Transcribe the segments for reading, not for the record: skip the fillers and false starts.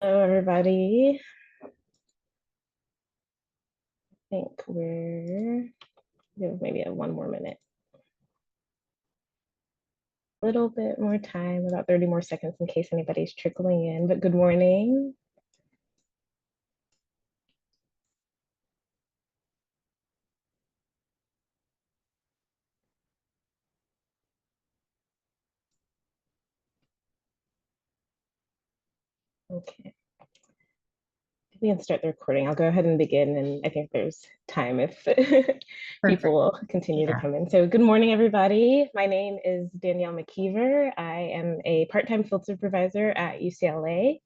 Hello, everybody. I think we have maybe one more minute, a little bit more time, about 30 more seconds in case anybody's trickling in. But good morning. Okay, we can start the recording. I'll go ahead and begin, and I think there's time if people Perfect. will continue to Yeah. come in. So good morning, everybody. My name is Danielle McKeiver. I am a part-time field supervisor at UCLA,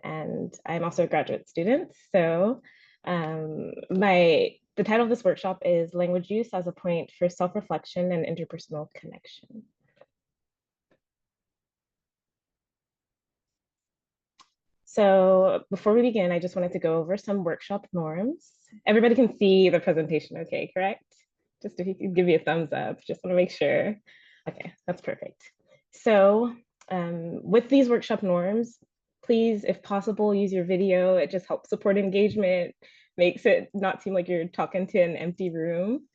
and I'm also a graduate student. So the title of this workshop is Language Use as a Point for Self-Reflection and Interpersonal Connection. So before we begin, I just wanted to go over some workshop norms. Everybody can see the presentation, okay, correct? Just if you could give me a thumbs up, just want to make sure. Okay, that's perfect. So with these workshop norms, please, if possible, use your video. It just helps support engagement, makes it not seem like you're talking to an empty room.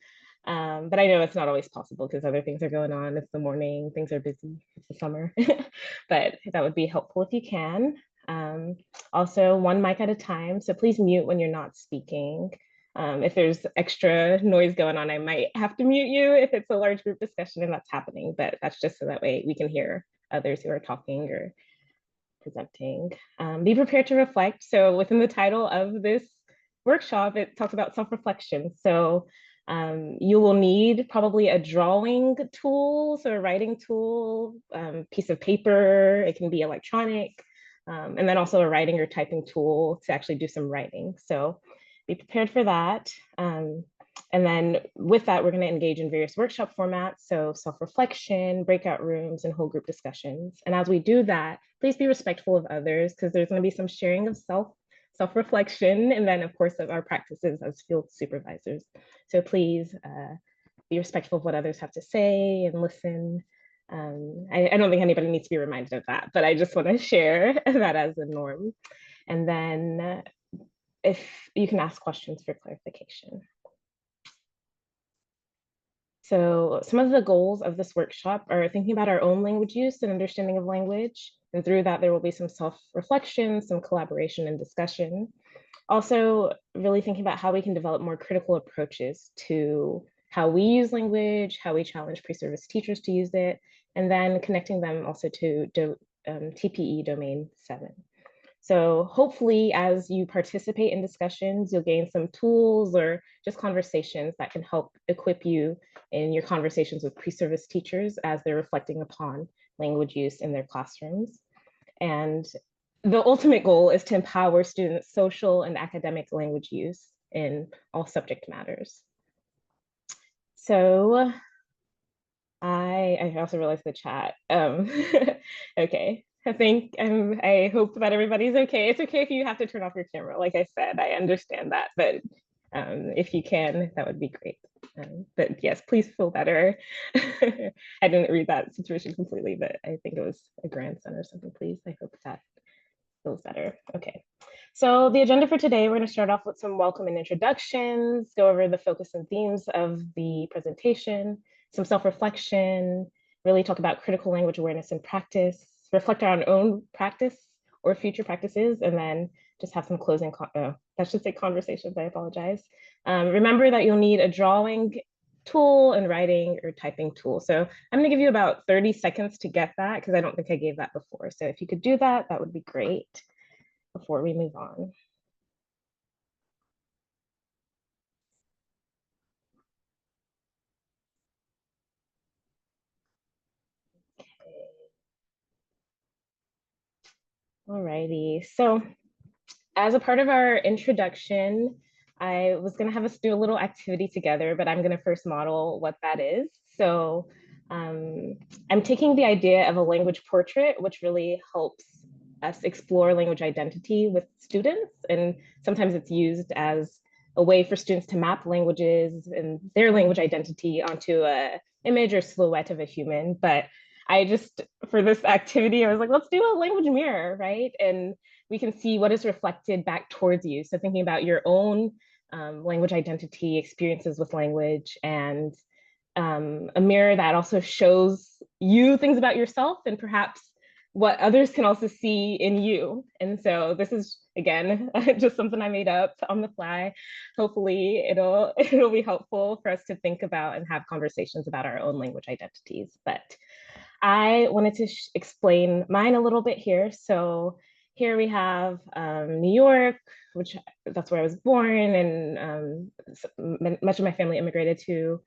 But I know it's not always possible because other things are going on. It's the morning, things are busy, it's the summer. But that would be helpful if you can. Um, Also, one mic at a time. So please mute when you're not speaking. If there's extra noise going on, I might have to mute you if it's a large group discussion and that's happening, but that's just so that way we can hear others who are talking or presenting. Be prepared to reflect. So within the title of this workshop, it talks about self-reflection. So you will need probably a drawing tool, so a writing tool, piece of paper, it can be electronic, and then also a writing or typing tool to actually do some writing. So be prepared for that. And then with that, we're going to engage in various workshop formats. So self-reflection, breakout rooms, and whole group discussions. And as we do that, please be respectful of others because there's going to be some sharing of self-reflection. And then of course, of our practices as field supervisors. So please be respectful of what others have to say and listen. I don't think anybody needs to be reminded of that, but I just want to share that as a norm. And then if you can ask questions for clarification. So some of the goals of this workshop are thinking about our own language use and understanding of language. And through that, there will be some self-reflection, some collaboration and discussion. Also, really thinking about how we can develop more critical approaches to how we use language, how we challenge pre-service teachers to use it, and then connecting them also to TPE Domain 7. So hopefully as you participate in discussions, you'll gain some tools or just conversations that can help equip you in your conversations with pre-service teachers as they're reflecting upon language use in their classrooms. And the ultimate goal is to empower students' social and academic language use in all subject matters. So I also realized the chat. Okay, I hope that everybody's okay. It's okay if you have to turn off your camera. Like I said, I understand that, but if you can, that would be great. But yes, please feel better. I didn't read that situation completely, but I think it was a grandson or something. Please, I hope that feels better. Okay. So the agenda for today, we're going to start off with some welcome and introductions, go over the focus and themes of the presentation, some self-reflection, really talk about critical language awareness and practice, reflect on our own practice or future practices, and then just have some closing, that should say conversations, I apologize. Remember that you'll need a drawing tool and writing or typing tool. So I'm gonna give you about 30 seconds to get that because I don't think I gave that before. So if you could do that, that would be great before we move on. Alrighty, so as a part of our introduction, I was gonna have us do a little activity together, but I'm gonna first model what that is. So I'm taking the idea of a language portrait, which really helps us explore language identity with students. And sometimes it's used as a way for students to map languages and their language identity onto a image or silhouette of a human. But I just, for this activity, I was like, let's do a language mirror, right? And we can see what is reflected back towards you. So thinking about your own language identity, experiences with language, and a mirror that also shows you things about yourself and perhaps what others can also see in you. And so this is again just something I made up on the fly. Hopefully it'll be helpful for us to think about and have conversations about our own language identities. But I wanted to explain mine a little bit here. So here we have New York, which that's where I was born, and much of my family immigrated to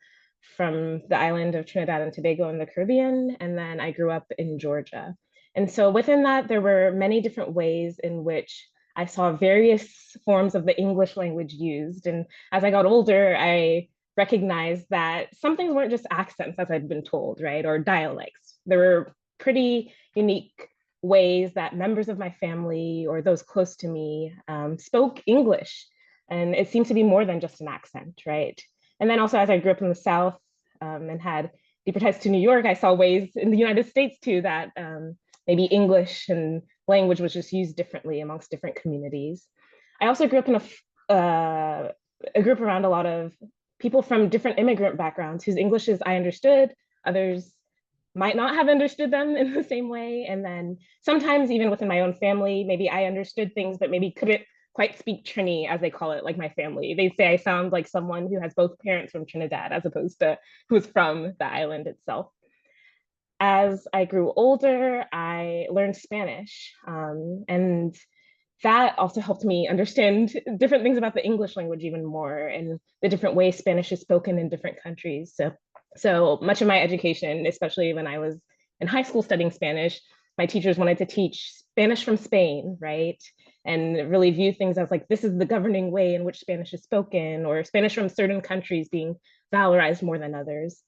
from the island of Trinidad and Tobago in the Caribbean. And then I grew up in Georgia. And so within that, there were many different ways in which I saw various forms of the English language used. And as I got older, I recognized that some things weren't just accents, as I'd been told, right, or dialects. There were pretty unique ways that members of my family or those close to me spoke English. And it seemed to be more than just an accent, right? And then also, as I grew up in the South and had deeper ties to New York, I saw ways in the United States too that maybe English and language was just used differently amongst different communities. I also grew up in a group around a lot of people from different immigrant backgrounds whose Englishes I understood, others might not have understood them in the same way. And then sometimes even within my own family, maybe I understood things, but maybe couldn't quite speak Trini, as they call it, like my family. They say I sound like someone who has both parents from Trinidad as opposed to who's from the island itself. As I grew older, I learned Spanish. And that also helped me understand different things about the English language even more and the different ways Spanish is spoken in different countries. So much of my education, especially when I was in high school studying Spanish, my teachers wanted to teach Spanish from Spain, right? And really view things as like, this is the governing way in which Spanish is spoken, or Spanish from certain countries being valorized more than others.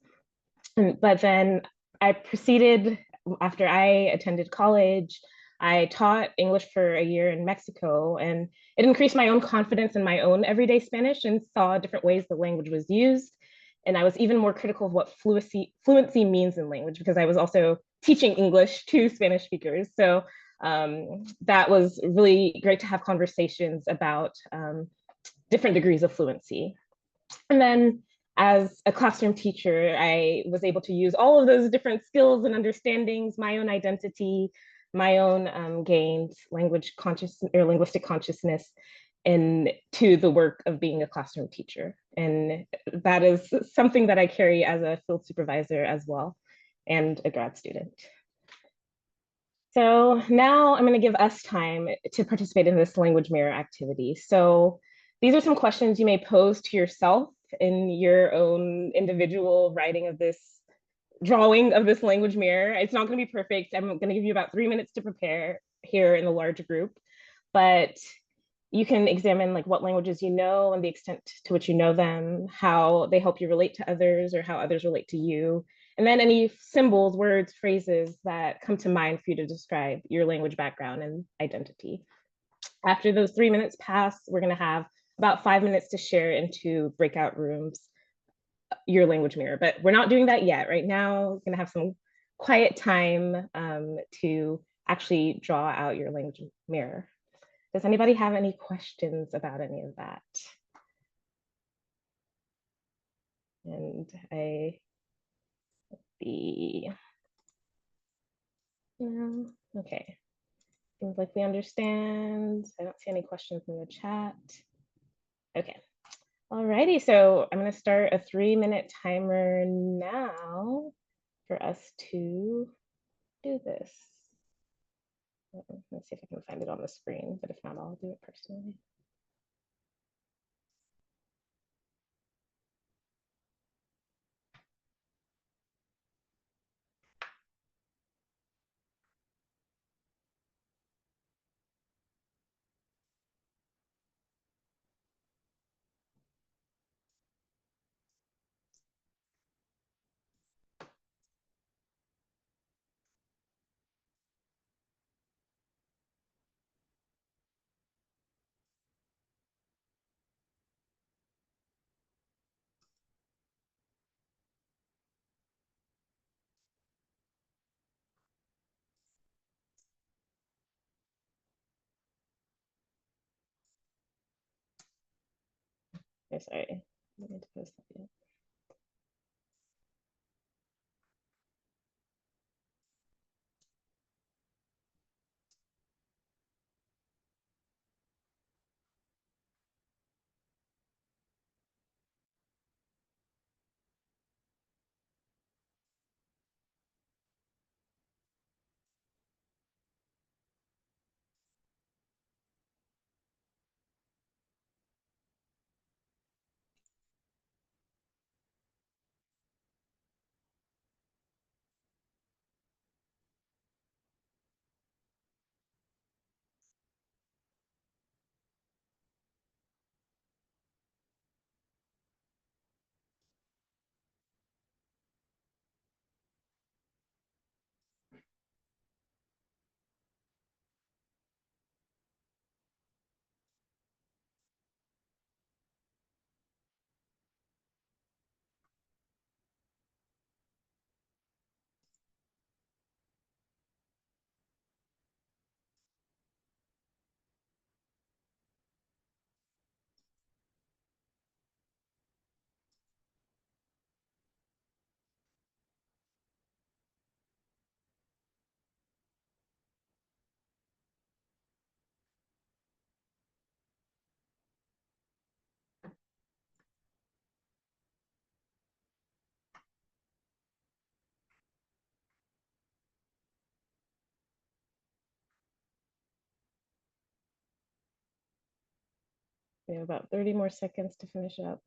But then I proceeded, after I attended college, I taught English for a year in Mexico, and it increased my own confidence in my own everyday Spanish and saw different ways the language was used. And I was even more critical of what fluency means in language, because I was also teaching English to Spanish speakers. So that was really great to have conversations about different degrees of fluency. And then as a classroom teacher, I was able to use all of those different skills and understandings, my own identity, my own gained language conscious or linguistic consciousness into the work of being a classroom teacher. And that is something that I carry as a field supervisor as well, and a grad student. So now I'm going to give us time to participate in this language mirror activity. So these are some questions you may pose to yourself in your own individual writing of this drawing of this language mirror. It's not going to be perfect. I'm going to give you about 3 minutes to prepare here in the large group, but you can examine like what languages you know and the extent to which you know them, how they help you relate to others or how others relate to you. And then any symbols, words, phrases that come to mind for you to describe your language background and identity. After those 3 minutes pass, we're going to have about 5 minutes to share into breakout rooms your language mirror, but we're not doing that yet. Right now, we're going to have some quiet time to actually draw out your language mirror. Does anybody have any questions about any of that? And okay. Seems like we understand. I don't see any questions in the chat. Okay. Alrighty, so I'm going to start a 3-minute timer now for us to do this. Let's see if I can find it on the screen, but if not, I'll do it personally. Oh, sorry. I need to post that yet. We have about 30 more seconds to finish up.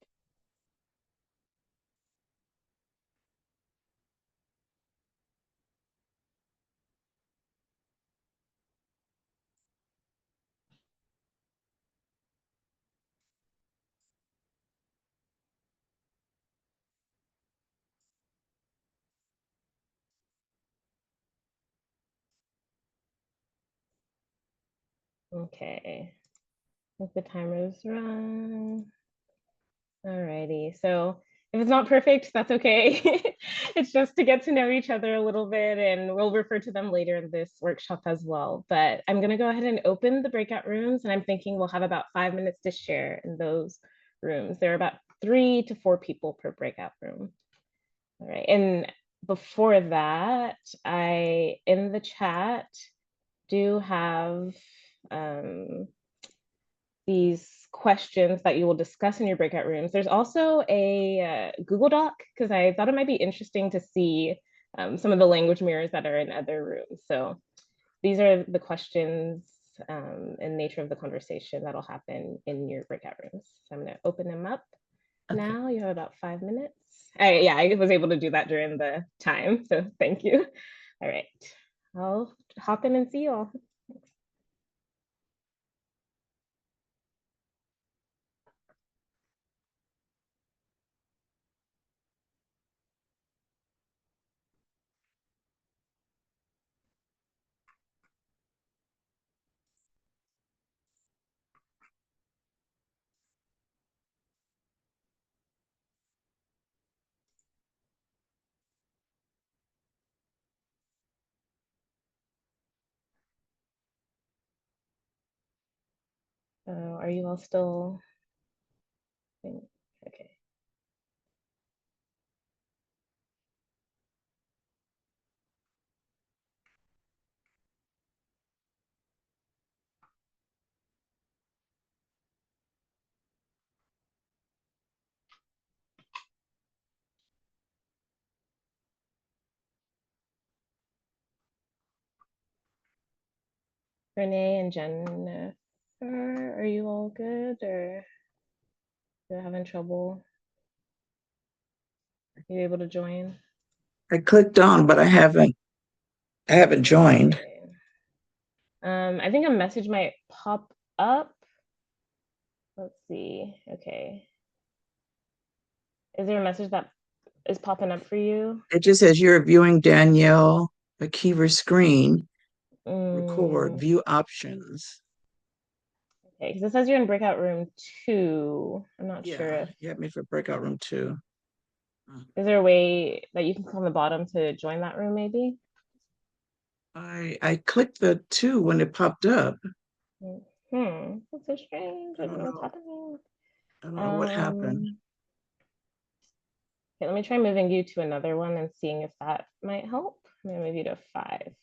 Okay, let the timers run. Alrighty, so if it's not perfect, that's okay. It's just to get to know each other a little bit, and we'll refer to them later in this workshop as well. But I'm gonna go ahead and open the breakout rooms, and I'm thinking we'll have about 5 minutes to share in those rooms. There are about 3 to 4 people per breakout room. All right, and before that, I, in the chat, do have these questions that you will discuss in your breakout rooms. There's also a Google Doc, because I thought it might be interesting to see some of the language mirrors that are in other rooms. So these are the questions and nature of the conversation that'll happen in your breakout rooms. So I'm gonna open them up now. You have about 5 minutes. Yeah, I was able to do that during the time, so thank you. All right, I'll hop in and see you all. Are you all still? Okay. Renee and Jennifer, are you all good, or you're having trouble? Are you able to join? I clicked on, but I haven't joined. Okay. I think a message might pop up. Let's see. Okay. Is there a message that is popping up for you? It just says you're viewing Danielle McKeiver's screen. Record, Mm, view options. okay, because it says you're in breakout room 2. I'm not sure Yeah, if, you have me for breakout room 2. is there a way that you can click on the bottom to join that room maybe? I clicked the 2 when it popped up. That's so strange. I I don't don't know what's know. happening. I don't know what happened. Um, okay, let me try moving you to another one and seeing if that might help. I'm gonna move you to 5.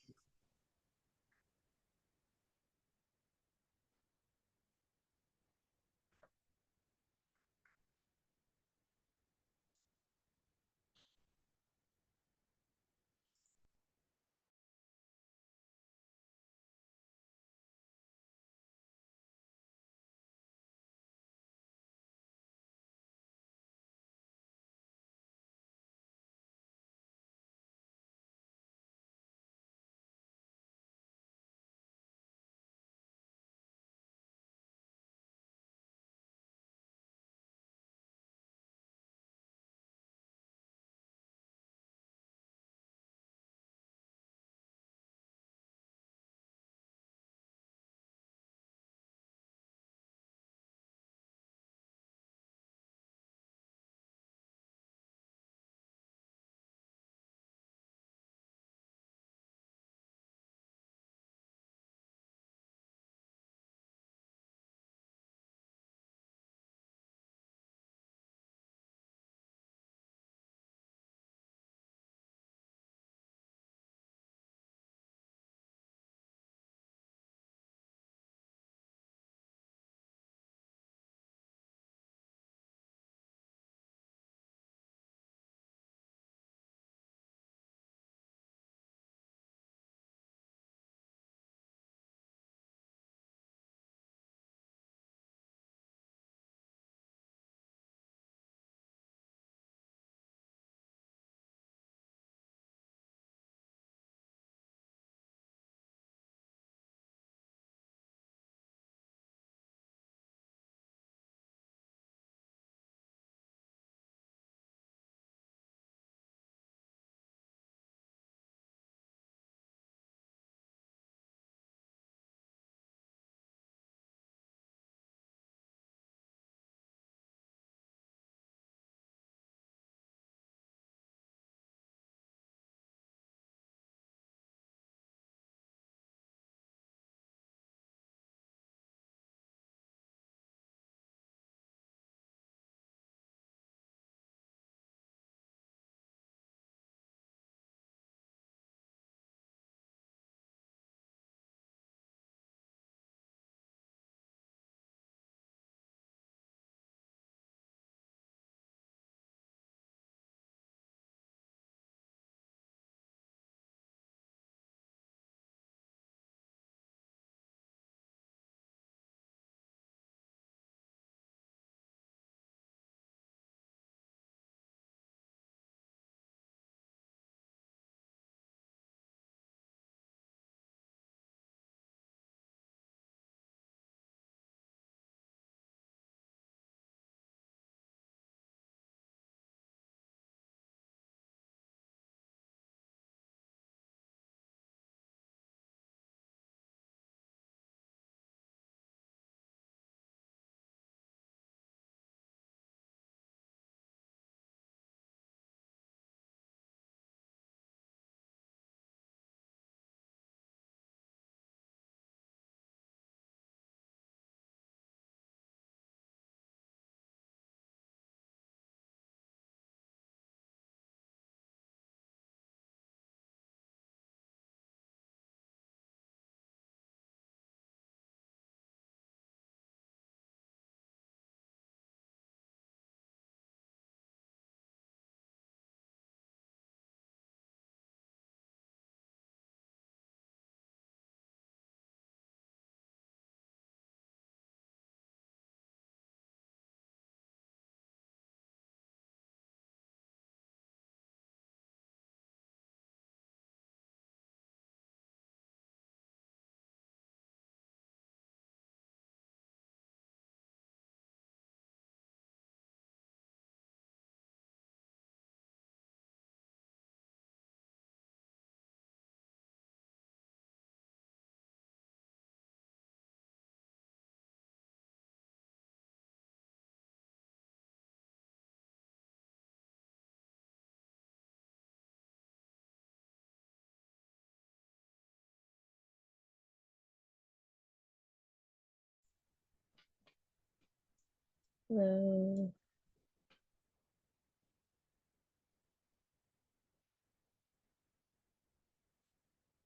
Hello.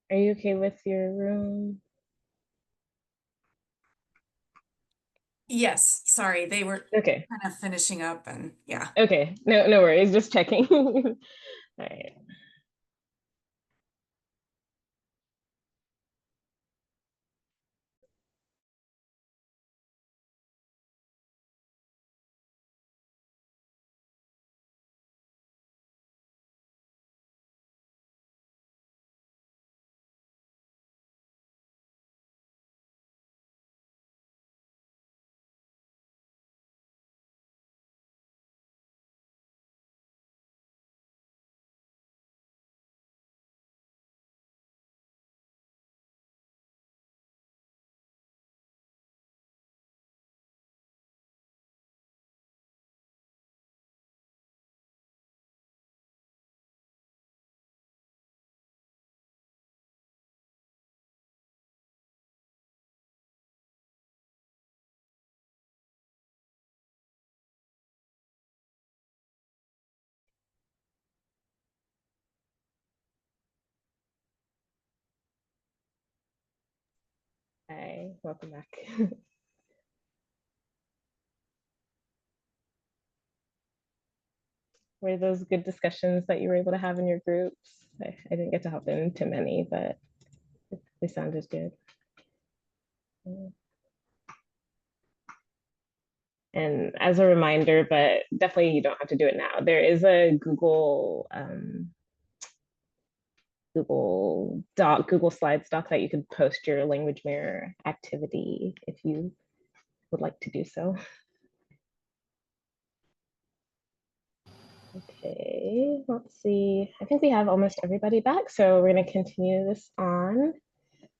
Are you okay with your room? Yes, sorry, they were Okay. kind of finishing up and yeah. Okay. No, no worries. Just checking. All right. Hi, welcome back. Were those good discussions that you were able to have in your groups? I didn't get to hop into many, but they sounded good. And as a reminder, but definitely you don't have to do it now. There is a Google Doc, Google Slides doc that you could post your language mirror activity if you would like to do so. Okay, let's see. I think we have almost everybody back, so we're going to continue this on.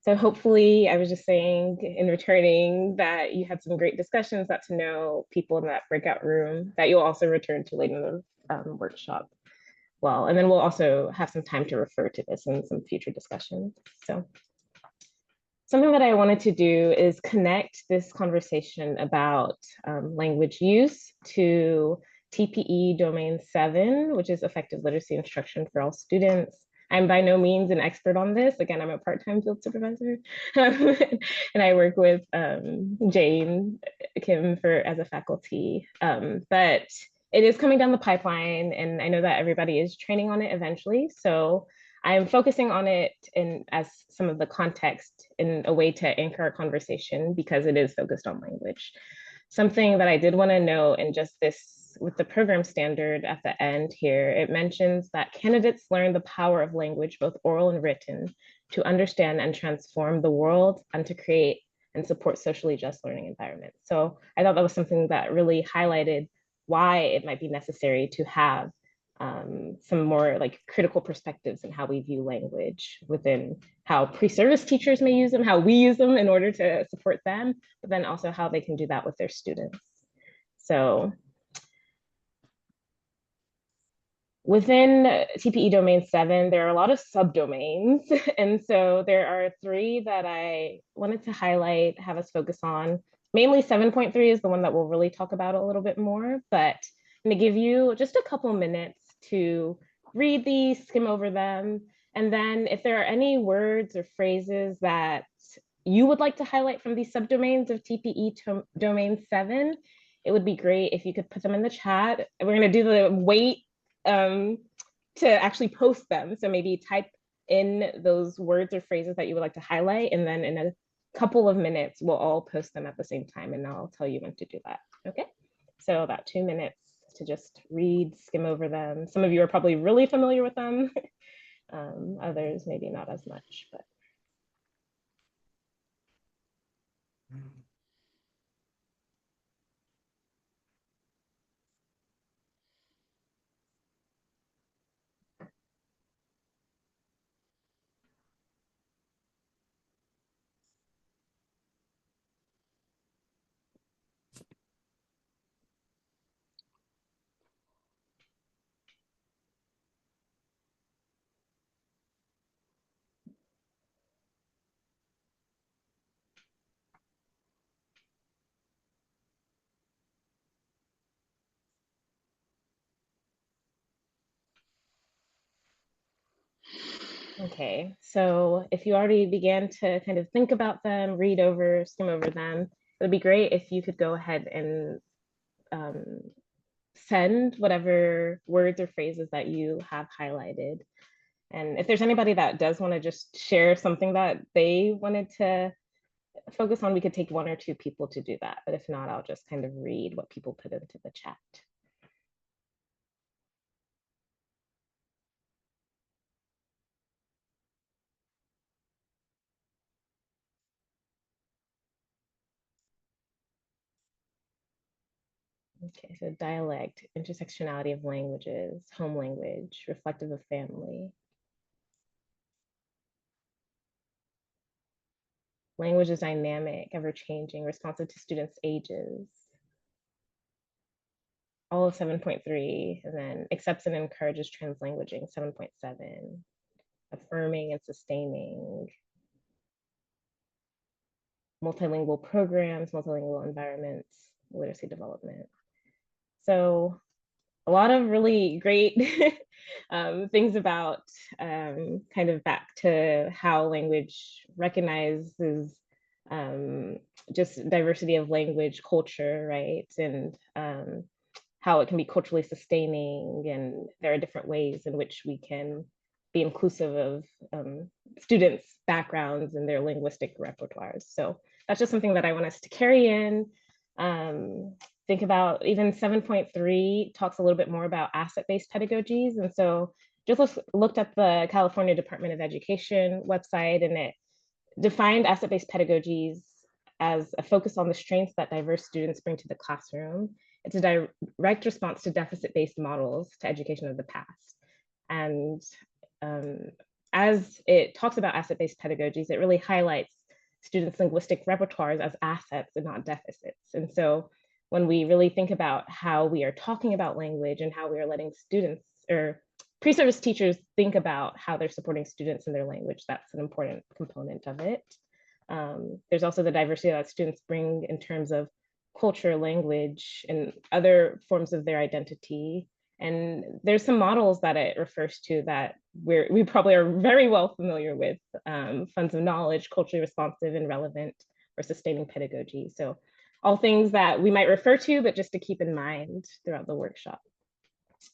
So hopefully, I was just saying in returning that you had some great discussions, got to know people in that breakout room that you'll also return to later in the workshop. Well, and then we'll also have some time to refer to this in some future discussions. So something that I wanted to do is connect this conversation about language use to TPE Domain 7, which is effective literacy instruction for all students. I'm by no means an expert on this. Again, I'm a part-time field supervisor, and I work with Jane Kim for as a faculty. But it is coming down the pipeline, and I know that everybody is training on it eventually. So I'm focusing on it in as some of the context in a way to anchor our conversation because it is focused on language. Something that I did want to note in just this with the program standard at the end here, it mentions that candidates learn the power of language, both oral and written, to understand and transform the world and to create and support socially just learning environments. So I thought that was something that really highlighted why it might be necessary to have some more like critical perspectives in how we view language within how pre-service teachers may use them, how we use them in order to support them, but then also how they can do that with their students. So within TPE domain 7, there are a lot of subdomains. And so there are 3 that I wanted to highlight, have us focus on. Mainly 7.3 is the one that we'll really talk about a little bit more, but I'm gonna give you just a couple minutes to read these, skim over them. And then if there are any words or phrases that you would like to highlight from these subdomains of TPE domain 7, it would be great if you could put them in the chat. We're gonna do the wait to actually post them. So maybe type in those words or phrases that you would like to highlight, and then in a couple of minutes, we'll all post them at the same time, and I'll tell you when to do that. Okay. So about 2 minutes to just read, skim over them. Some of you are probably really familiar with them. Others maybe not as much, but Okay, so if you already began to kind of think about them, read over, skim over them, it would be great if you could go ahead and um, send whatever words or phrases that you have highlighted. And if there's anybody that does want to just share something that they wanted to focus on, we could take one or two people to do that. But if not, I'll just kind of read what people put into the chat. Okay, so dialect, intersectionality of languages, home language, reflective of family. Language is dynamic, ever changing, responsive to students' ages. All of 7.3, and then accepts and encourages translanguaging, 7.7. Affirming and sustaining. Multilingual programs, multilingual environments, literacy development. So a lot of really great things about kind of back to how language recognizes just diversity of language, culture, right? And how it can be culturally sustaining. And there are different ways in which we can be inclusive of students' backgrounds and their linguistic repertoires. So that's just something that I want us to carry in. Think about even 7.3 talks a little bit more about asset-based pedagogies. And so just looked at the California Department of Education website, and it defined asset-based pedagogies as a focus on the strengths that diverse students bring to the classroom. It's a direct response to deficit-based models to education of the past. And as it talks about asset-based pedagogies, it really highlights students' linguistic repertoires as assets and not deficits. And so when we really think about how we are talking about language and how we are letting students or pre-service teachers think about how they're supporting students in their language, that's an important component of it. There's also the diversity that students bring in terms of culture, language, and other forms of their identity. And there's some models that it refers to that we probably are very well familiar with, funds of knowledge, culturally responsive and relevant, or sustaining pedagogy. So all things that we might refer to, but just to keep in mind throughout the workshop.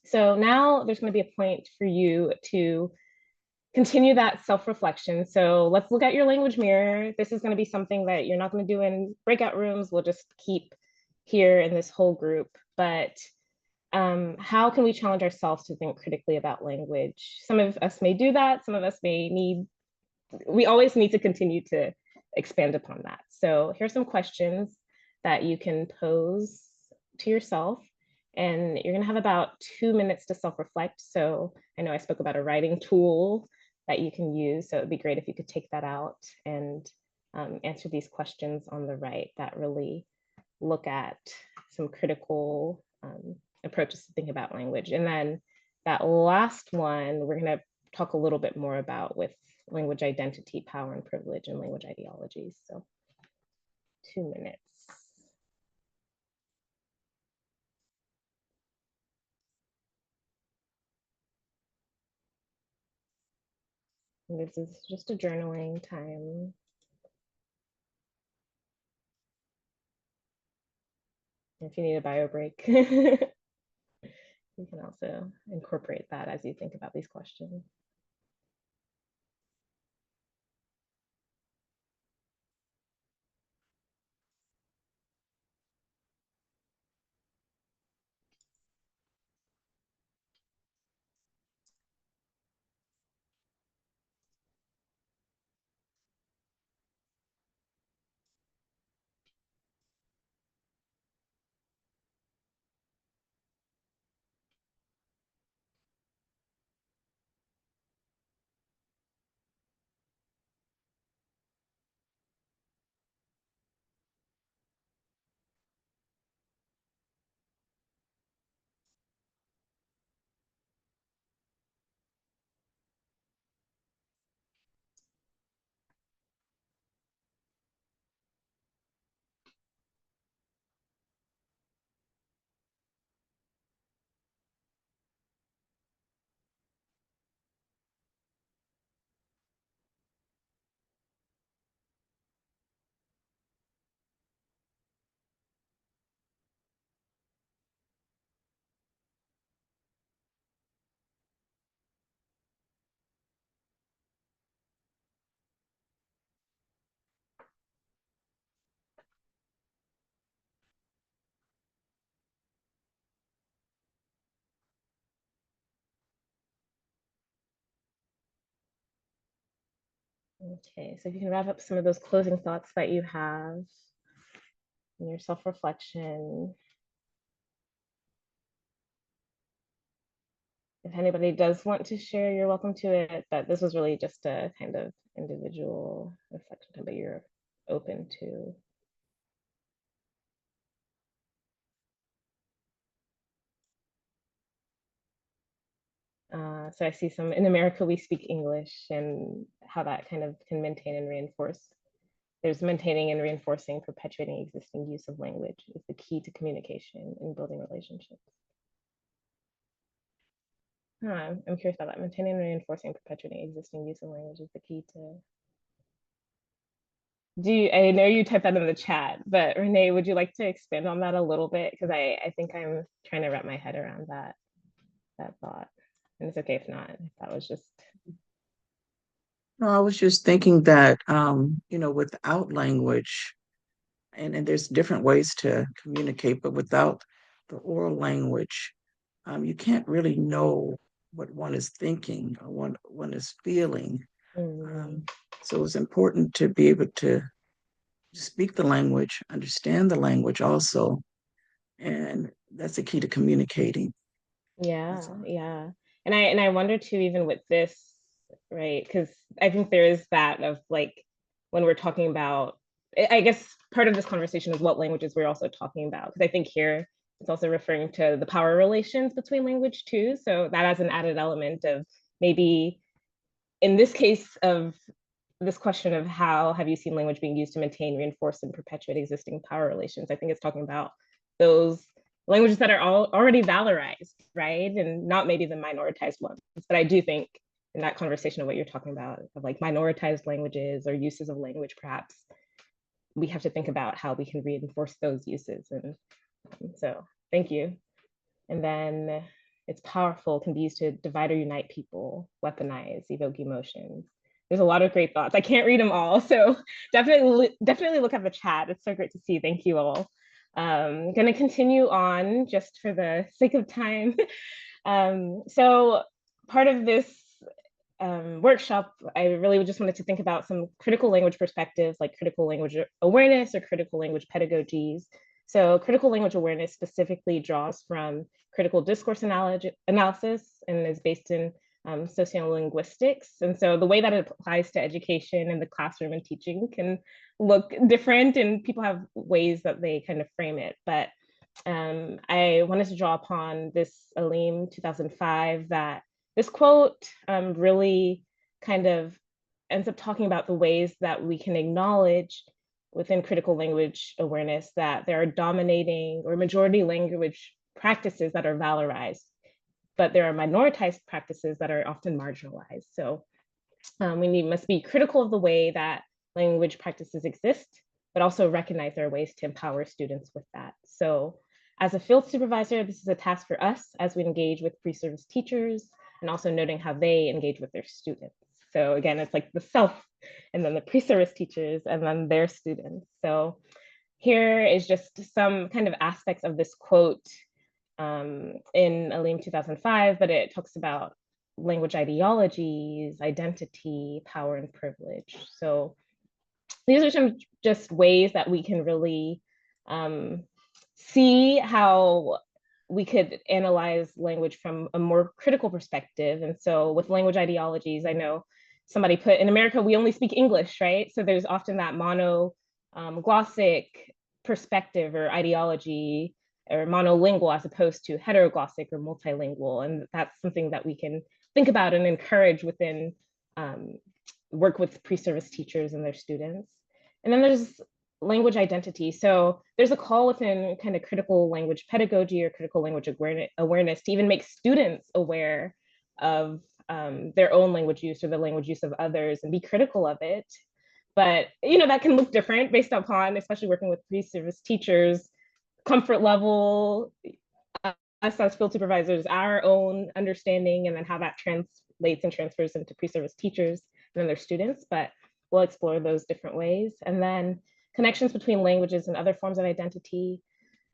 So now there's going to be a point for you to continue that self-reflection. So let's look at your language mirror. This is going to be something that you're not going to do in breakout rooms. We'll just keep here in this whole group. But how can we challenge ourselves to think critically about language? Some of us may do that. Some of us may need, we always need to continue to expand upon that. So here's some questions that you can pose to yourself. And you're gonna have about 2 minutes to self-reflect. So I know I spoke about a writing tool that you can use. So it'd be great if you could take that out and answer these questions on the right that really look at some critical approaches to think about language. And then that last one, we're gonna talk a little bit more about with language identity, power and privilege, and language ideologies. So 2 minutes. And this is just a journaling time. If you need a bio break, you can also incorporate that as you think about these questions. Okay, so if you can wrap up some of those closing thoughts that you have in your self-reflection. If anybody does want to share, you're welcome to it, but this was really just a kind of individual reflection that you're open to. So I see some, in America, we speak English, and how that kind of can maintain and reinforce. There's maintaining and reinforcing, perpetuating existing use of language is the key to communication and building relationships. I'm curious about that. Maintaining and reinforcing, perpetuating existing use of language is the key to. I know you typed that in the chat, but Renee, would you like to expand on that a little bit? Because I think I'm trying to wrap my head around that thought. And it's okay if not, if that was just. No, I was just thinking that, without language, and there's different ways to communicate, but without the oral language, you can't really know what one is thinking or what one is feeling. Mm, So it's important to be able to speak the language, understand the language also, and that's the key to communicating. yeah, yeah. And I wonder too, even with this, right? Because I think there is that of like when we're talking about, I guess part of this conversation is what languages we're also talking about. Because I think here it's also referring to the power relations between language too. So that as an added element of maybe in this case of this question of how have you seen language being used to maintain, reinforce, and perpetuate existing power relations, I think it's talking about those languages that are already valorized, right? And not maybe the minoritized ones. But I do think in that conversation of what you're talking about, of like minoritized languages or uses of language, perhaps we have to think about how we can reinforce those uses. And so thank you. And then it's powerful, can be used to divide or unite people, weaponize, evoke emotions. There's a lot of great thoughts. I can't read them all, so definitely look at the chat. It's so great to see. Thank you all. Going to continue on just for the sake of time. So part of this workshop, I really just wanted to think about some critical language perspectives, like critical language awareness or critical language pedagogies. So critical language awareness specifically draws from critical discourse analysis and is based in sociolinguistics. And so the way that it applies to education in the classroom and teaching can look different, and people have ways that they kind of frame it. But I wanted to draw upon this Aleem 2005, that this quote really kind of ends up talking about the ways that we can acknowledge within critical language awareness that there are dominating or majority language practices that are valorized, but there are minoritized practices that are often marginalized. So we must be critical of the way that language practices exist, but also recognize there are ways to empower students with that. So as a field supervisor, this is a task for us as we engage with pre-service teachers, and also noting how they engage with their students. So again, it's like the self, and then the pre-service teachers, and then their students. So here is just some kind of aspects of this quote in Aleem 2005, but it talks about language ideologies, identity, power, and privilege. So these are some just ways that we can really see how we could analyze language from a more critical perspective. And so with language ideologies, I know somebody put, in America, we only speak English, right? So there's often that monoglossic perspective or ideology, or monolingual as opposed to heteroglossic or multilingual. And that's something that we can think about and encourage within work with pre-service teachers and their students. And then there's language identity. So there's a call within kind of critical language pedagogy or critical language awareness to even make students aware of their own language use or the language use of others and be critical of it. But that can look different based upon, especially working with pre-service teachers, comfort level, us as field supervisors, our own understanding, and then how that translates and transfers into pre-service teachers and then their students. But we'll explore those different ways. And then connections between languages and other forms of identity.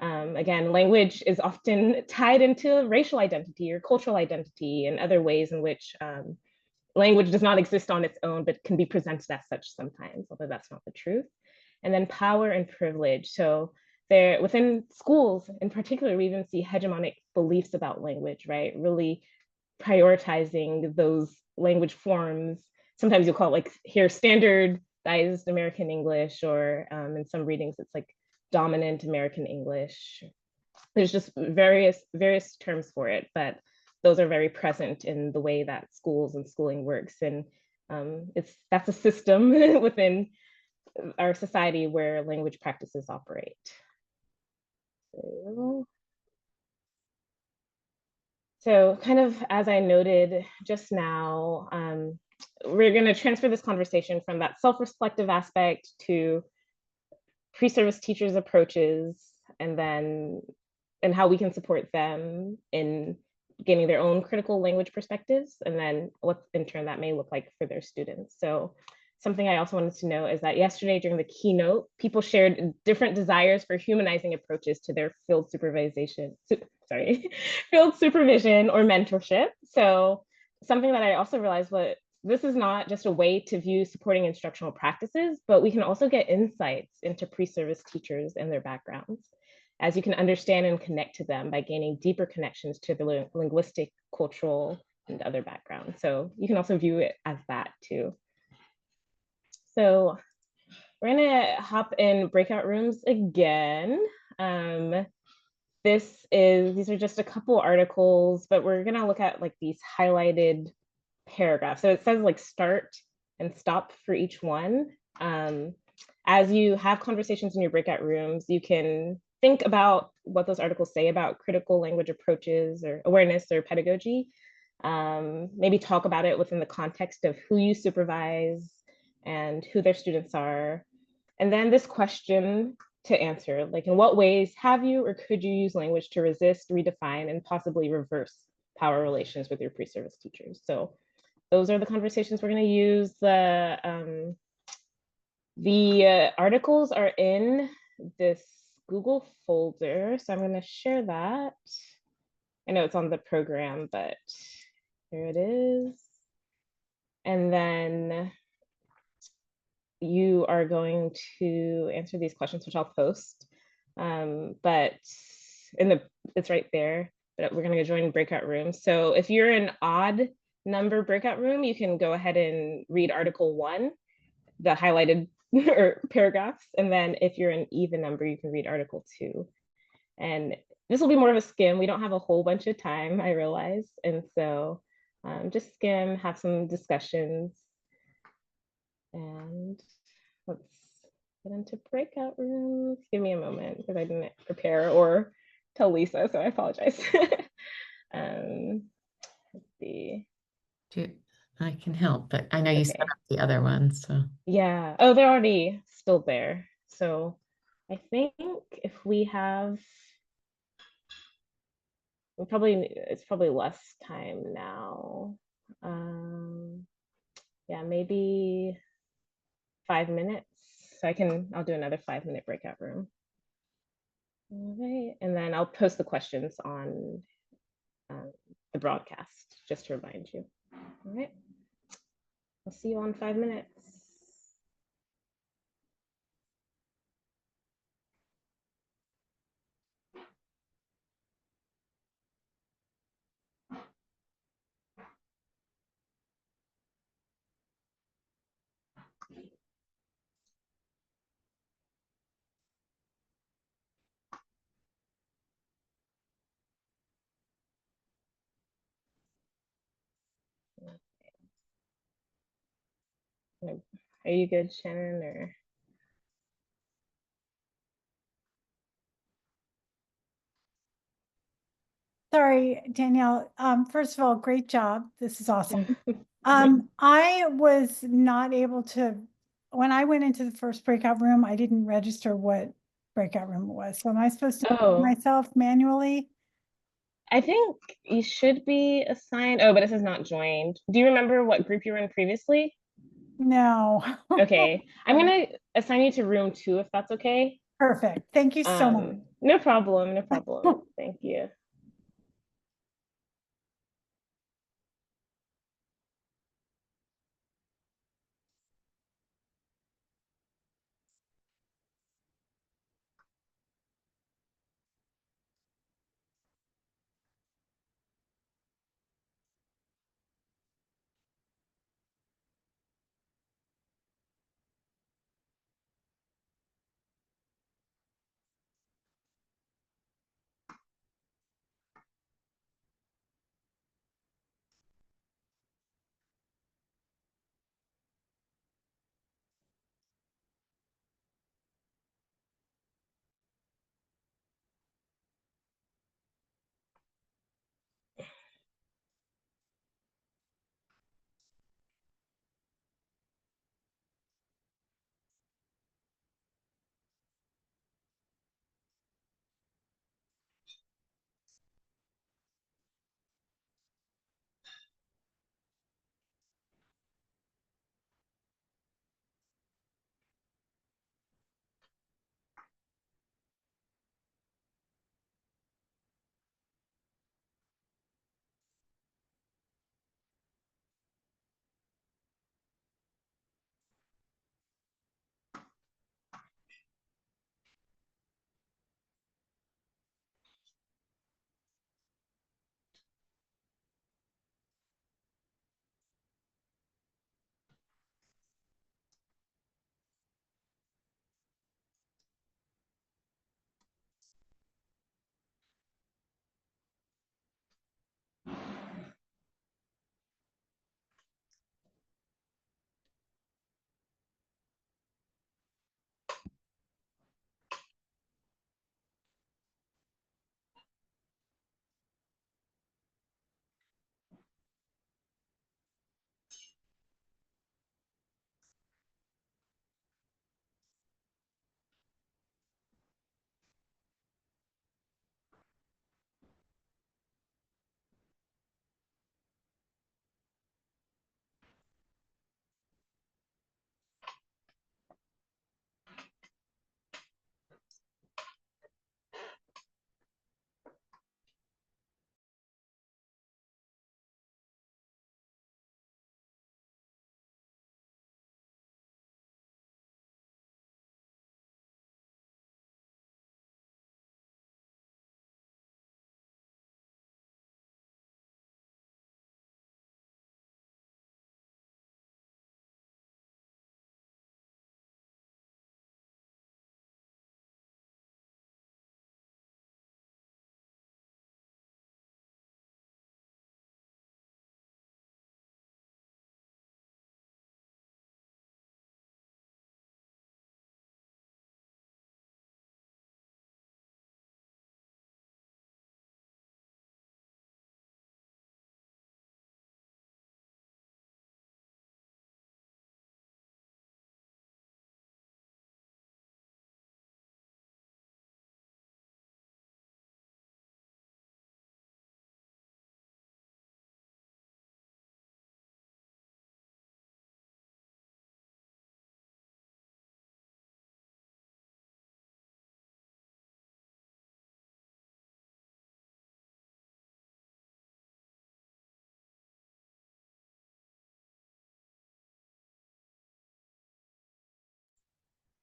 Again, language is often tied into racial identity or cultural identity and other ways in which language does not exist on its own, but can be presented as such sometimes, although that's not the truth. And then power and privilege. So there, within schools in particular, we even see hegemonic beliefs about language, right? Really prioritizing those language forms. Sometimes you'll call it like here standardized American English, or in some readings it's like dominant American English. There's just various terms for it, but those are very present in the way that schools and schooling works. And that's a system within our society where language practices operate. So kind of as I noted just now, we're going to transfer this conversation from that self-reflective aspect to pre-service teachers' approaches, and how we can support them in gaining their own critical language perspectives, and then what in turn that may look like for their students. So something I also wanted to know is that yesterday during the keynote, people shared different desires for humanizing approaches to their field supervision or mentorship. So something that I also realized was this is not just a way to view supporting instructional practices, but we can also get insights into pre-service teachers and their backgrounds, as you can understand and connect to them by gaining deeper connections to the linguistic, cultural, and other backgrounds. So you can also view it as that too. So we're gonna hop in breakout rooms again. These are just a couple articles, but we're gonna look at like these highlighted paragraphs. So it says like start and stop for each one. As you have conversations in your breakout rooms, you can think about what those articles say about critical language approaches or awareness or pedagogy. Maybe talk about it within the context of who you supervise and who their students are. And then this question to answer, like in what ways have you or could you use language to resist, redefine, and possibly reverse power relations with your pre-service teachers? So those are the conversations we're going to use. The articles are in this Google folder, so I'm going to share that. I know it's on the program, but here it is. And then you are going to answer these questions, which I'll post. But it's right there, but we're going to join breakout rooms. So if you're an odd number breakout room, you can go ahead and read article 1, the highlighted or paragraphs. And then if you're an even number, you can read article 2. And this will be more of a skim. We don't have a whole bunch of time, I realize. And so just skim, have some discussions. And let's get into breakout rooms. Give me a moment because I didn't prepare or tell Lisa, so I apologize. Let's see. I can help, but I know you set up the other ones, so. Yeah. Oh, they're already still there. So I think if we have, it's probably less time now. Yeah, maybe 5 minutes. So I'll do another 5-minute breakout room. All right, and then I'll post the questions on the broadcast, just to remind you. All right, I'll see you on 5 minutes. Are you good, Shannon, or? Sorry, Danielle. First of all, great job. This is awesome. I was not able to, when I went into the first breakout room, I didn't register what breakout room it was. So am I supposed to do myself manually? I think you should be assigned. Oh, but this is not joined. Do you remember what group you were in previously? No. Okay, I'm gonna assign you to room 2 if that's okay. Perfect. Thank you so much. No problem. No problem. Thank you.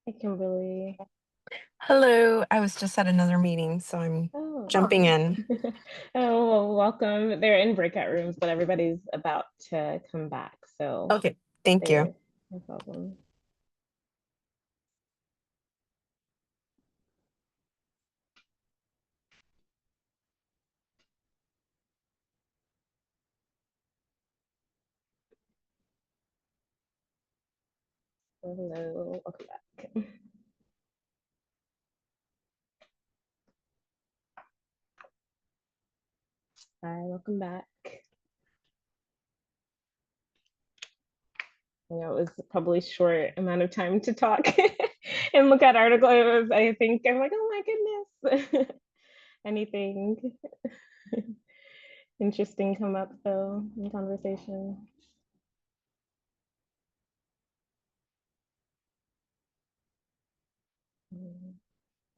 Hi, Kimberly. Hello, I was just at another meeting, so I'm Oh, jumping in. oh, well, welcome. They're in breakout rooms, but everybody's about to come back. So Okay, thank you. no problem. Hello, welcome back. Hi, welcome back. I know it was probably short amount of time to talk and look at articles. I think I'm like, oh my goodness. Anything interesting come up though in conversation?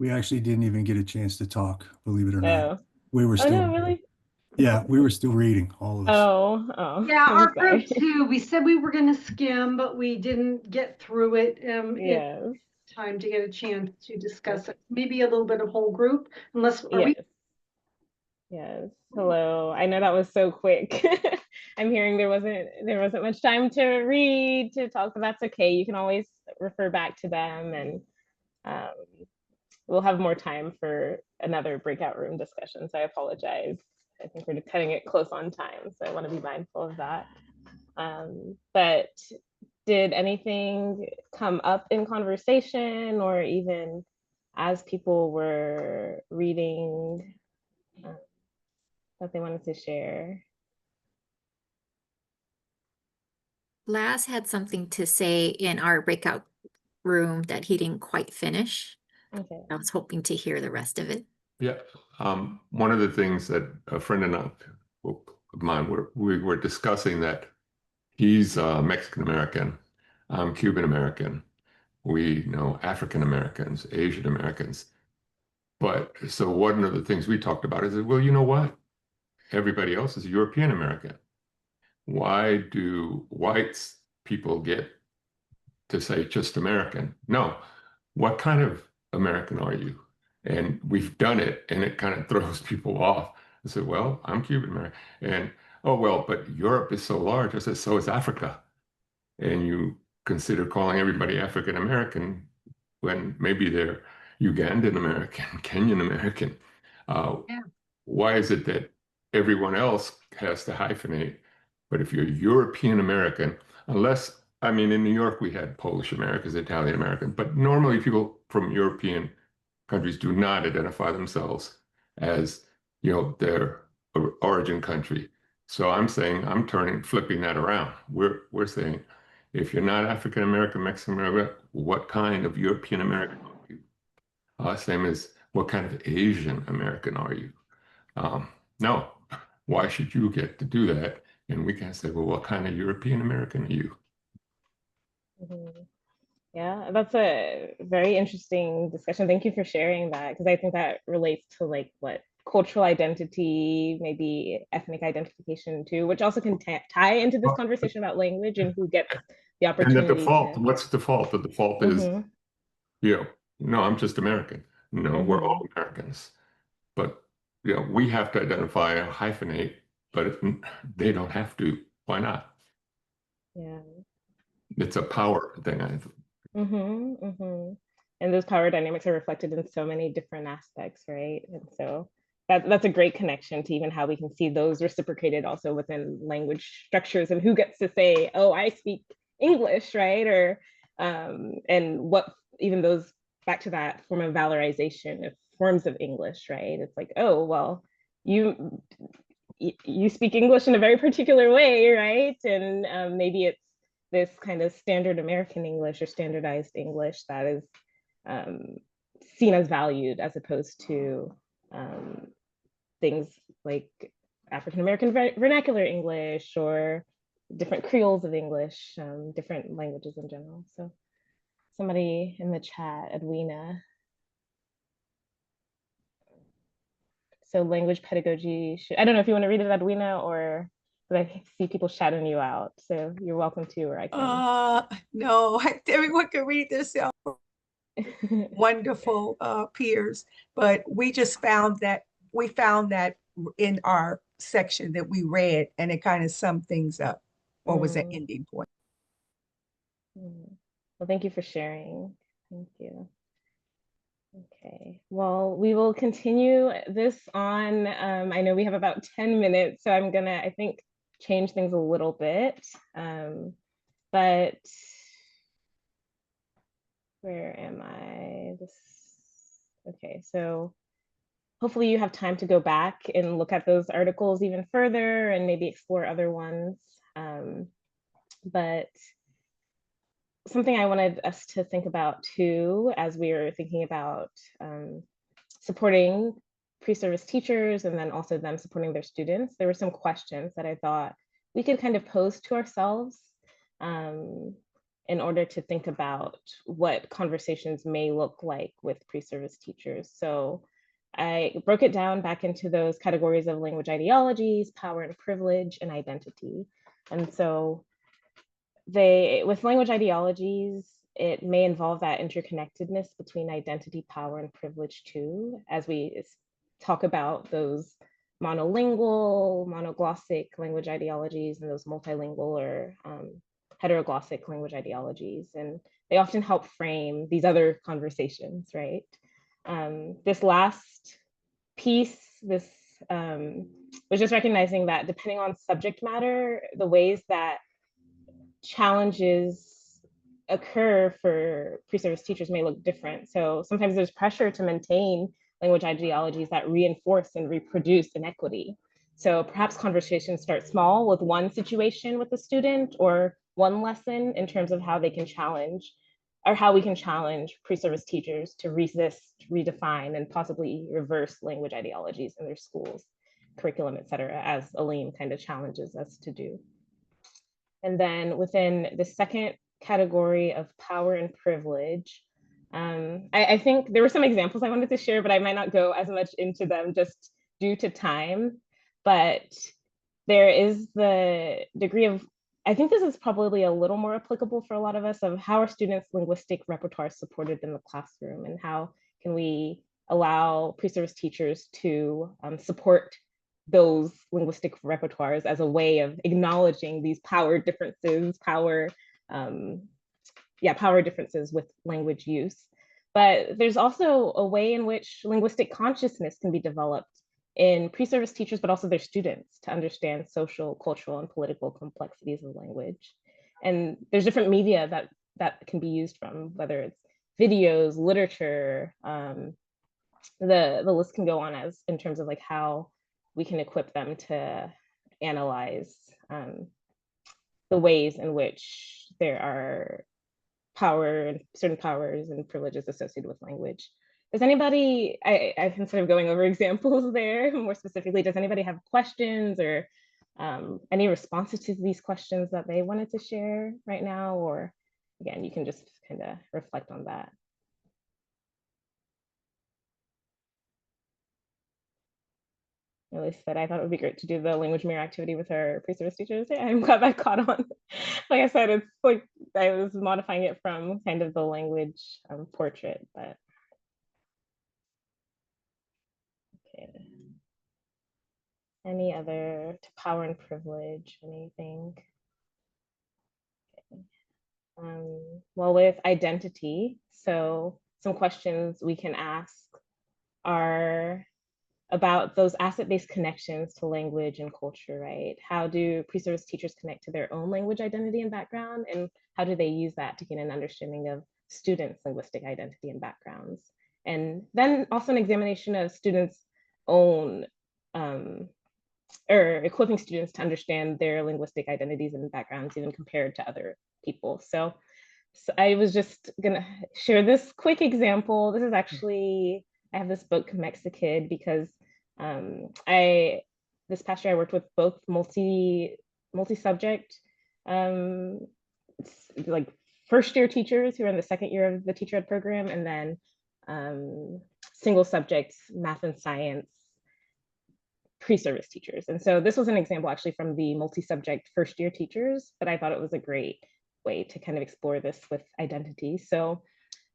We actually didn't even get a chance to talk, believe it or not. Oh, We were oh still, no, really? yeah, we were still reading, all of us. Oh, Yeah, I'm our group sorry. too. We said we were going to skim, but we didn't get through it. Yes, Time to get a chance to discuss it. Maybe a little bit of whole group, unless are we? yes, yes. Hello. I know that was so quick. I'm hearing there wasn't much time to read, to talk, but that's okay. You can always refer back to them, and um, we'll have more time for another breakout room discussion. So I apologize. I think we're cutting it close on time, so I want to be mindful of that. But did anything come up in conversation, or even as people were reading, that they wanted to share? Laz had something to say in our breakout room that he didn't quite finish. Okay. I was hoping to hear the rest of it. Yeah, one of the things that a friend and I, of mine, we were discussing that he's Mexican American, I'm Cuban American. We know African Americans, Asian Americans. But so one of the things we talked about is that, well, you know what? Everybody else is European American. Why do whites people get to say just American? No. What kind of American are you? And we've done it, and it kind of throws people off. I said, well, I'm Cuban American. And, oh, well, but Europe is so large. I said, so is Africa. And you consider calling everybody African American when maybe they're Ugandan American, Kenyan American. Yeah. Why is it that everyone else has to hyphenate? But if you're European American, unless, I mean, in New York, we had Polish Americans, Italian Americans, but normally people from European countries do not identify themselves as, you know, their origin country. So I'm saying, flipping that around. We're saying, if you're not African American, Mexican American, what kind of European American are you? Same as what kind of Asian American are you? No, why should you get to do that? And we can say, well, what kind of European American are you? Mm-hmm. Yeah, that's a very interesting discussion. Thank you for sharing that, because I think that relates to like what cultural identity, maybe ethnic identification too, which also can tie into this conversation about language and who gets the opportunity. And the default, what's the default? The default is, Mm-hmm. no, I'm just American. No, we're all Americans. But we have to identify, hyphenate, but they don't have to. Why not? Yeah. It's a power thing, I think. And those power dynamics are reflected in so many different aspects, right? And so that's a great connection to even how we can see those reciprocated also within language structures, and who gets to say, oh, I speak English, right? Or and what even those, back to that form of valorization of forms of English, right? It's like, oh, well, you speak English in a very particular way, right? And maybe it's this kind of standard American English or standardized English that is seen as valued, as opposed to things like African American vernacular English, or different creoles of English, different languages in general. So somebody in the chat, Edwina. So language pedagogy, I don't know if you want to read it, Edwina, or but I see people shouting you out, so you're welcome to, or I can. No, everyone can read this. wonderful peers, but we just found that in our section that we read, and it kind of summed things up, or was an ending point. Well, thank you for sharing. Thank you. Okay, well, we will continue this on. I know we have about 10 minutes, so I'm gonna, I think, change things a little bit. But where am I? Okay, so hopefully you have time to go back and look at those articles even further and maybe explore other ones. But something I wanted us to think about too, as we were thinking about supporting pre-service teachers and then also them supporting their students, there were some questions that I thought we could kind of pose to ourselves in order to think about what conversations may look like with pre-service teachers. So I broke it down back into those categories of language ideologies, power and privilege, and identity. And so with language ideologies, it may involve that interconnectedness between identity, power, and privilege too, as we talk about those monolingual, monoglossic language ideologies and those multilingual or heteroglossic language ideologies. And they often help frame these other conversations, right? This last piece, was just recognizing that depending on subject matter, the ways that challenges occur for pre-service teachers may look different. So sometimes there's pressure to maintain language ideologies that reinforce and reproduce inequity. So perhaps conversations start small with one situation with the student or one lesson in terms of how they can challenge or how we can challenge pre-service teachers to resist, redefine, and possibly reverse language ideologies in their schools, curriculum, et cetera, as Elaine kind of challenges us to do. And then within the second category of power and privilege, I think there were some examples I wanted to share, but I might not go as much into them just due to time. But there is the degree of, I think this is probably a little more applicable for a lot of us, of how are students' linguistic repertoire supported in the classroom, and how can we allow pre-service teachers to support those linguistic repertoires as a way of acknowledging these power differences, power differences with language use. But there's also a way in which linguistic consciousness can be developed in pre-service teachers, but also their students, to understand social, cultural, and political complexities of language. And there's different media that can be used from, whether it's videos, literature, the list can go on as in terms of like how we can equip them to analyze the ways in which there are certain powers and privileges associated with language. Does anybody, I instead of going over examples there, more specifically, does anybody have questions or any responses to these questions that they wanted to share right now? Or again, you can just kind of reflect on that. Elise said, I thought it would be great to do the language mirror activity with our pre-service teachers. Yeah, I'm glad that caught on. Like I said, it's like I was modifying it from kind of the language portrait, but okay. Any other to power and privilege, anything? Okay. Well, with identity, so some questions we can ask are about those asset-based connections to language and culture, right? How do pre-service teachers connect to their own language identity and background? And how do they use that to get an understanding of students' linguistic identity and backgrounds? And then also an examination of students' own, or equipping students to understand their linguistic identities and backgrounds, even compared to other people. So I was just gonna share this quick example. This is actually, I have this book, Mexikid, because this past year I worked with both multi-subject, like first year teachers who are in the second year of the teacher ed program, and then single subject math and science pre-service teachers. And so this was an example actually from the multi-subject first year teachers, but I thought it was a great way to kind of explore this with identity. So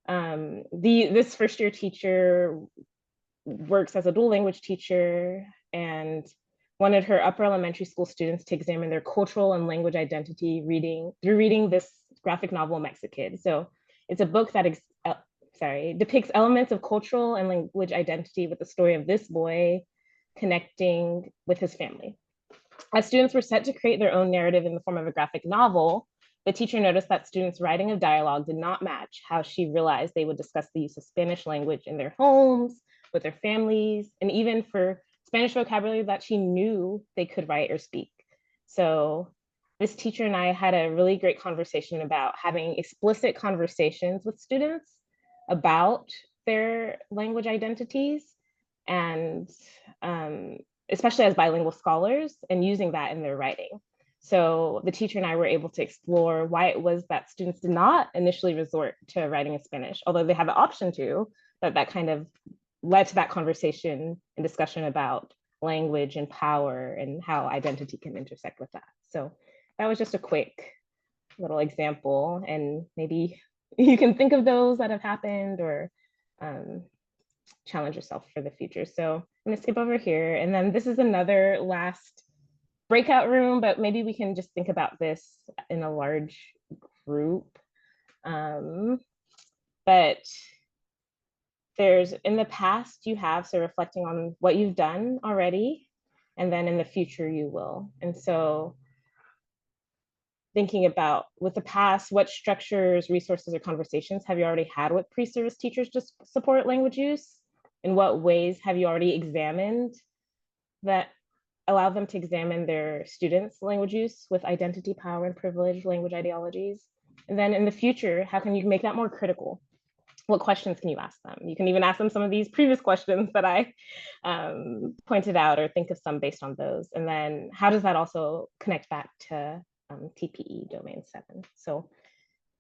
This first year teacher works as a dual language teacher and wanted her upper elementary school students to examine their cultural and language identity through reading this graphic novel, Mexikid. So it's a book that depicts elements of cultural and language identity with the story of this boy connecting with his family. As students were set to create their own narrative in the form of a graphic novel, the teacher noticed that students' writing of dialogue did not match how she realized they would discuss the use of Spanish language in their homes, with their families, and even for Spanish vocabulary that she knew they could write or speak. So this teacher and I had a really great conversation about having explicit conversations with students about their language identities, and especially as bilingual scholars, and using that in their writing. So the teacher and I were able to explore why it was that students did not initially resort to writing in Spanish, although they had the option to, that kind of led to that conversation and discussion about language and power and how identity can intersect with that. So that was just a quick little example, and maybe you can think of those that have happened or challenge yourself for the future. So I'm gonna skip over here, and then this is another last breakout room, but maybe we can just think about this in a large group. But there's, in the past you have, so reflecting on what you've done already, and then in the future you will. And so thinking about, with the past, what structures, resources, or conversations have you already had with pre-service teachers to support language use? In what ways have you already examined that allow them to examine their students' language use with identity, power, and privilege language ideologies? And then in the future, how can you make that more critical? What questions can you ask them? You can even ask them some of these previous questions that I pointed out, or think of some based on those. And then how does that also connect back to TPE domain 7? So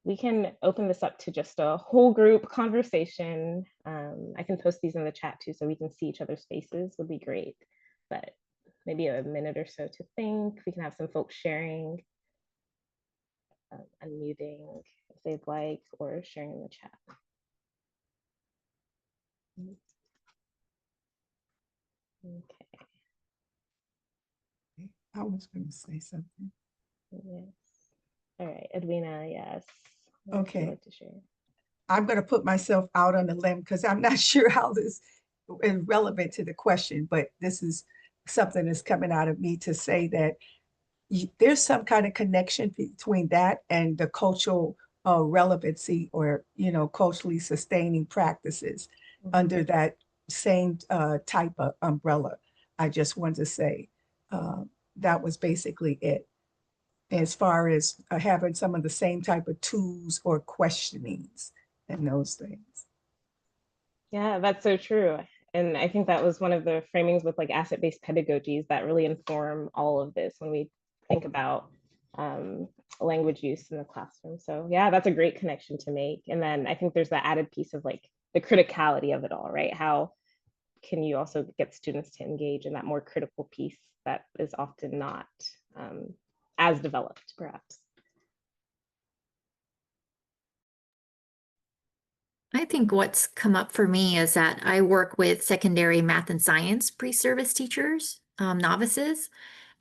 we can open this up to just a whole group conversation. I can post these in the chat too, so we can see each other's faces, would be great. But maybe a minute or so to think. We can have some folks sharing, unmuting if they'd like, or sharing in the chat. Okay. I was going to say something. Yes. All right, Edwina, yes. What would you Okay. like to share? I'm going to put myself out on the limb because I'm not sure how this is relevant to the question, but this is something that's coming out of me to say that there's some kind of connection between that and the cultural relevancy, or, culturally sustaining practices under that same type of umbrella. I just wanted to say that was basically it, as far as having some of the same type of tools or questionings and those things. Yeah, that's so true. And I think that was one of the framings with like asset-based pedagogies that really inform all of this when we think about language use in the classroom. So yeah, that's a great connection to make. And then I think there's that added piece of like the criticality of it all, right? How can you also get students to engage in that more critical piece that is often not as developed, perhaps? I think what's come up for me is that I work with secondary math and science pre-service teachers, novices,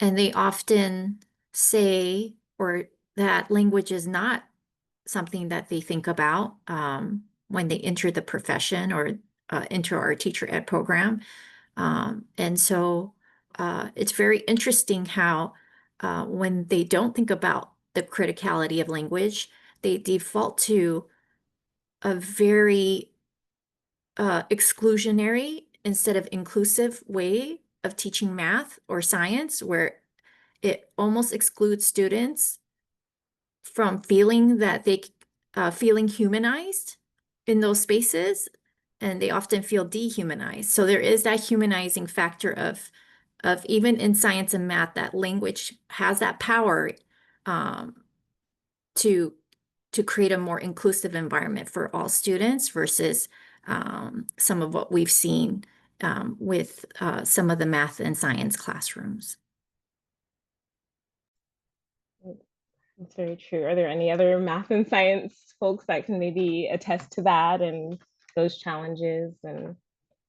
and they often say that language is not something that they think about when they enter the profession or enter our teacher ed program. And so it's very interesting how when they don't think about the criticality of language, they default to a very exclusionary instead of inclusive way of teaching math or science, where it almost excludes students from feeling that they feeling humanized in those spaces, and they often feel dehumanized. So there is that humanizing factor of even in science and math, that language has that power to create a more inclusive environment for all students versus some of what we've seen with some of the math and science classrooms. That's very true. Are there any other math and science folks that can maybe attest to that and those challenges and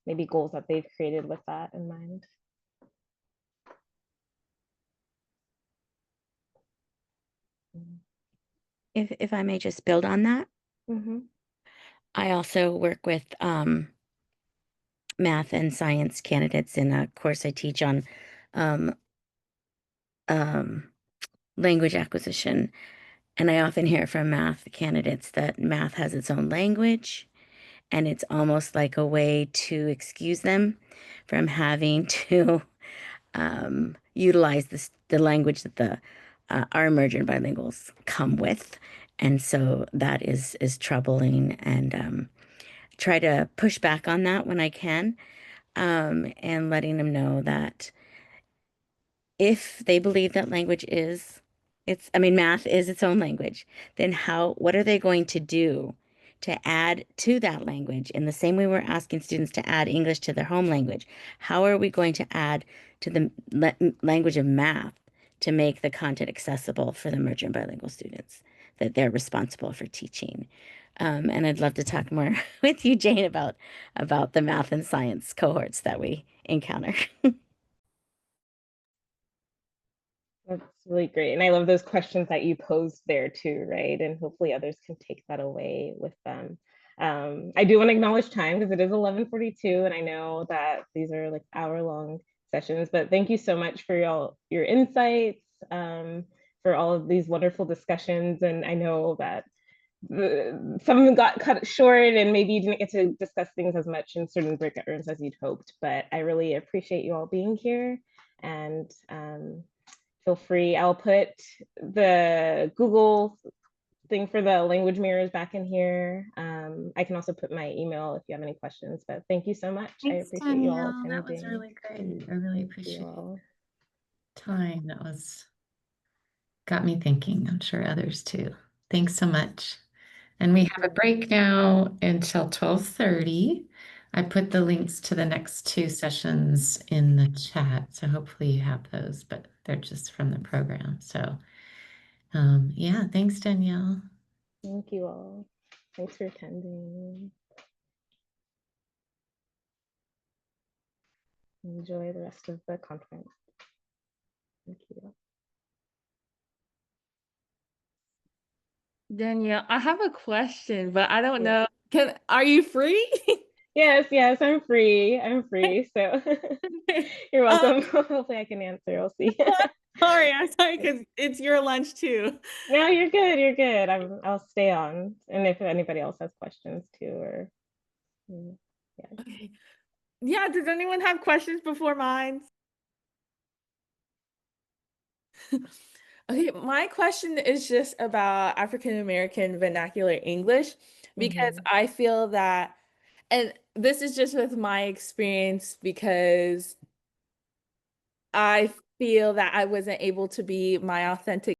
maybe goals that they've created with that in mind? If I may just build on that, Mm-hmm. I also work with math and science candidates in a course I teach on um, language acquisition. And I often hear from math candidates that math has its own language, and it's almost like a way to excuse them from having to utilize the language that the our emergent bilinguals come with. And so that is troubling, and try to push back on that when I can, and letting them know that if they believe that language is math is its own language, then what are they going to do to add to that language in the same way we're asking students to add English to their home language? How are we going to add to the language of math to make the content accessible for the emergent bilingual students that they're responsible for teaching? And I'd love to talk more with you, Jane, about the math and science cohorts that we encounter. That's really great. And I love those questions that you posed there too, right? And hopefully others can take that away with them. I do want to acknowledge time because it is 11:42 and I know that these are like hour-long sessions, but thank you so much for your insights, for all of these wonderful discussions. And I know that some of them got cut short and maybe you didn't get to discuss things as much in certain breakout rooms as you'd hoped, but I really appreciate you all being here. And feel free. I'll put the Google thing for the language mirrors back in here. I can also put my email if you have any questions, but thank you so much. Thanks, I appreciate you all Danielle. That was attending. really great. I really appreciate time. That got me thinking. I'm sure others too. Thanks so much. And we have a break now until 12:30. I put the links to the next two sessions in the chat, so hopefully you have those, but they're just from the program. So yeah, thanks, Danielle. Thank you all. Thanks for attending. Enjoy the rest of the conference. Thank you. Danielle, I have a question, but I don't know. Are you free? Yes, I'm free. So you're welcome. Hopefully I can answer. We'll see. Sorry, I'm sorry because it's your lunch too. No, you're good. I'll stay on. And if anybody else has questions too, or yeah. Okay. Yeah, does anyone have questions before mine? Okay, my question is just about African American vernacular English because I feel that, and this is just with my experience, because I feel that I wasn't able to be my authentic